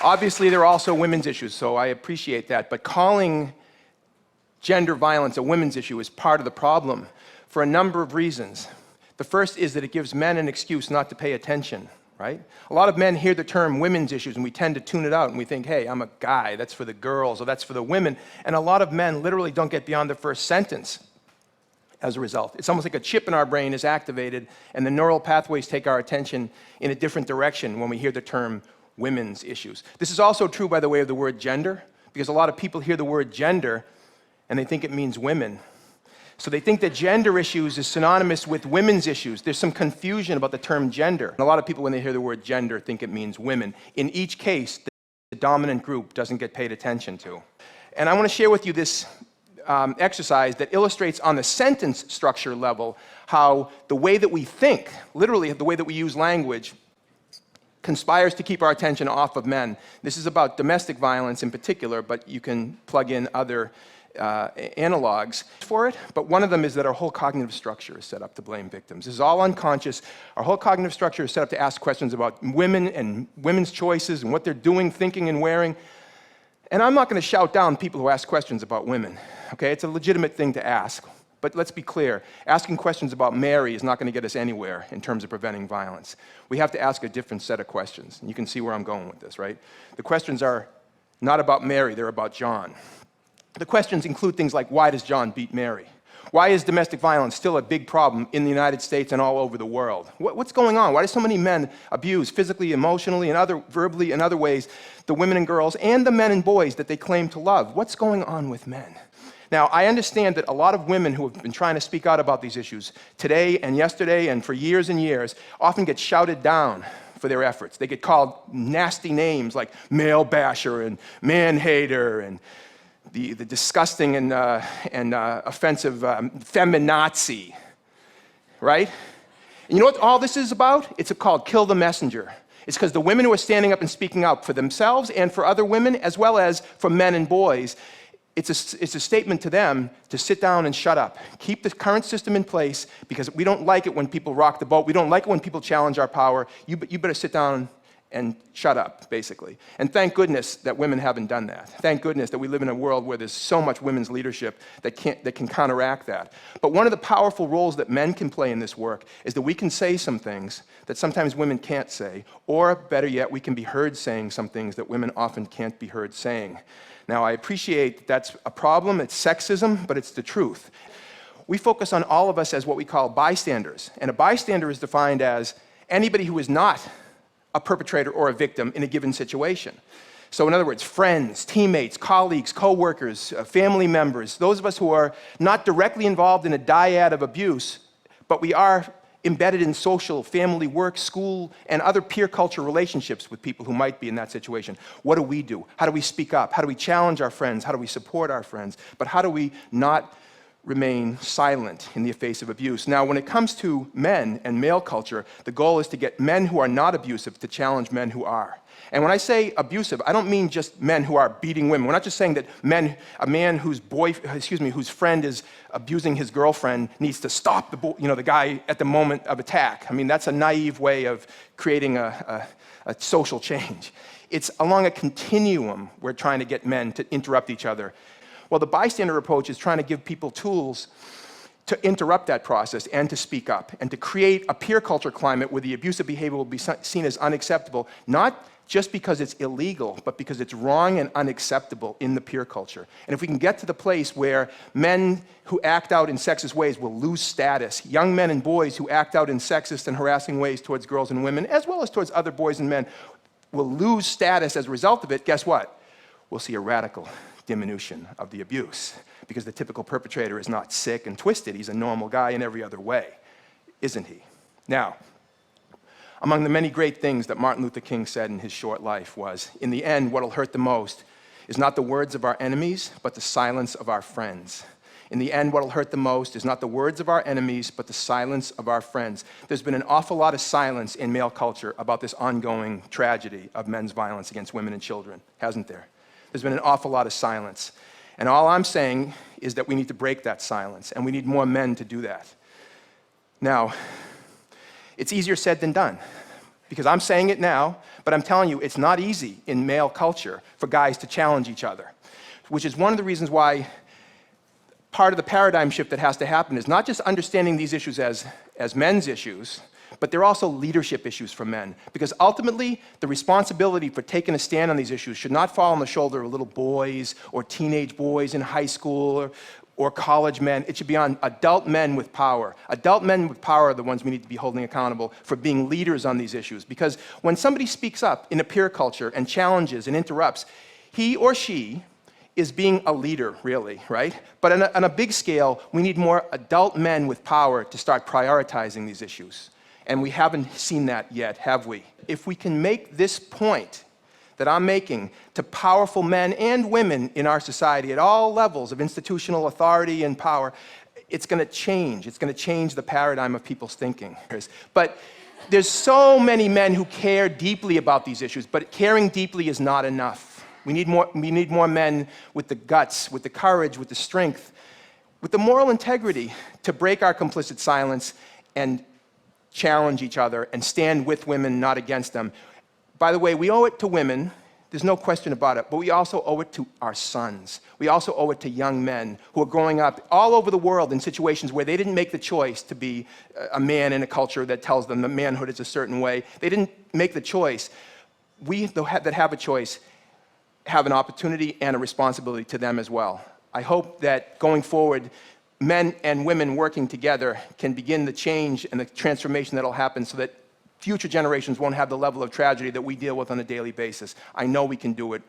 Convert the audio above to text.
Obviously, there are also women's issues, so I appreciate that. But calling gender violence a women's issue is part of the problem for a number of reasons. The first is that it gives men an excuse not to pay attention, right? A lot of men hear the term women's issues and we tend to tune it out and we think, hey, I'm a guy, that's for the girls or that's for the women. And a lot of men literally don't get beyond the first sentence as a result. It's almost like a chip in our brain is activated and the neural pathways take our attention in a different direction when we hear the term women's issues. This is also true, by the way, of the word gender, because a lot of people hear the word gender and they think it means women. So they think that gender issues is synonymous with women's issues. There's some confusion about the term gender. And a lot of people, when they hear the word gender, think it means women. In each case, the dominant group doesn't get paid attention to. And I want to share with you this exercise that illustrates on the sentence structure level how the way that we think, literally the way that we use language, conspires to keep our attention off of men. This is about domestic violence in particular, but you can plug in other analogs for it. But one of them is that our whole cognitive structure is set up to blame victims. This is all unconscious. Our whole cognitive structure is set up to ask questions about women and women's choices and what they're doing, thinking, and wearing. And I'm not going to shout down people who ask questions about women. Okay, it's a legitimate thing to ask. But let's be clear, asking questions about Mary is not going to get us anywhere in terms of preventing violence. We have to ask a different set of questions. And you can see where I'm going with this, right? The questions are not about Mary, they're about John. The questions include things like, why does John beat Mary? Why is domestic violence still a big problem in the United States and all over the world? What's going on? Why do so many men abuse physically, emotionally, and verbally, and other ways, the women and girls and the men and boys that they claim to love? What's going on with men? Now, I understand that a lot of women who have been trying to speak out about these issues today and yesterday and for years and years often get shouted down for their efforts. They get called nasty names like male basher and man hater and the disgusting and offensive feminazi, right? And you know what all this is about? It's called kill the messenger. It's because the women who are standing up and speaking out for themselves and for other women, as well as for men and boys, it's a statement to them to sit down and shut up. Keep the current system in place because we don't like it when people rock the boat. We don't like it when people challenge our power. You better sit down and shut up, basically. And thank goodness that women haven't done that. Thank goodness that we live in a world where there's so much women's leadership that can counteract that. But one of the powerful roles that men can play in this work is that we can say some things that sometimes women can't say, or better yet, we can be heard saying some things that women often can't be heard saying. Now, I appreciate that's a problem, it's sexism, but it's the truth. We focus on all of us as what we call bystanders, and a bystander is defined as anybody who is not a perpetrator or a victim in a given situation. So in other words, friends, teammates, colleagues, co-workers, family members, those of us who are not directly involved in a dyad of abuse, but we are embedded in social, family, work, school, and other peer culture relationships with people who might be in that situation. What do? How do we speak up? How do we challenge our friends? How do we support our friends? But how do we not remain silent in the face of abuse? Now, when it comes to men and male culture, the goal is to get men who are not abusive to challenge men who are. And when I say abusive, I don't mean just men who are beating women. We're not just saying that a man whose friend is abusing his girlfriend needs to stop the guy at the moment of attack. I mean, that's a naive way of creating a social change. It's along a continuum we're trying to get men to interrupt each other. Well, the bystander approach is trying to give people tools to interrupt that process and to speak up and to create a peer culture climate where the abusive behavior will be seen as unacceptable, not just because it's illegal, but because it's wrong and unacceptable in the peer culture. And if we can get to the place where men who act out in sexist ways will lose status, young men and boys who act out in sexist and harassing ways towards girls and women, as well as towards other boys and men, will lose status as a result of it, guess what? We'll see a radical diminution of the abuse, because the typical perpetrator is not sick and twisted. He's a normal guy in every other way, isn't he? Now, among the many great things that Martin Luther King said in his short life was, in the end, what'll hurt the most is not the words of our enemies, but the silence of our friends. In the end, what'll hurt the most is not the words of our enemies, but the silence of our friends. There's been an awful lot of silence in male culture about this ongoing tragedy of men's violence against women and children, hasn't there? There's been an awful lot of silence. And all I'm saying is that we need to break that silence, and we need more men to do that. Now, it's easier said than done, because I'm saying it now, but I'm telling you, it's not easy in male culture for guys to challenge each other, which is one of the reasons why part of the paradigm shift that has to happen is not just understanding these issues as men's issues, but they're also leadership issues for men. Because ultimately, the responsibility for taking a stand on these issues should not fall on the shoulder of little boys or teenage boys in high school or college men. It should be on adult men with power. Adult men with power are the ones we need to be holding accountable for being leaders on these issues. Because when somebody speaks up in a peer culture and challenges and interrupts, he or she is being a leader, really, right? But on a big scale, we need more adult men with power to start prioritizing these issues. And we haven't seen that yet, have we? If we can make this point that I'm making to powerful men and women in our society at all levels of institutional authority and power, it's going to change. It's going to change the paradigm of people's thinking. But there's so many men who care deeply about these issues, but caring deeply is not enough. We need more men with the guts, with the courage, with the strength, with the moral integrity to break our complicit silence and challenge each other and stand with women, not against them. By the way, we owe it to women, there's no question about it, but we also owe it to our sons. We also owe it to young men who are growing up all over the world in situations where they didn't make the choice to be a man in a culture that tells them that manhood is a certain way. They didn't make the choice. We that have a choice have an opportunity and a responsibility to them as well. I hope that going forward, men and women working together can begin the change and the transformation that will happen so that future generations won't have the level of tragedy that we deal with on a daily basis. I know we can do it.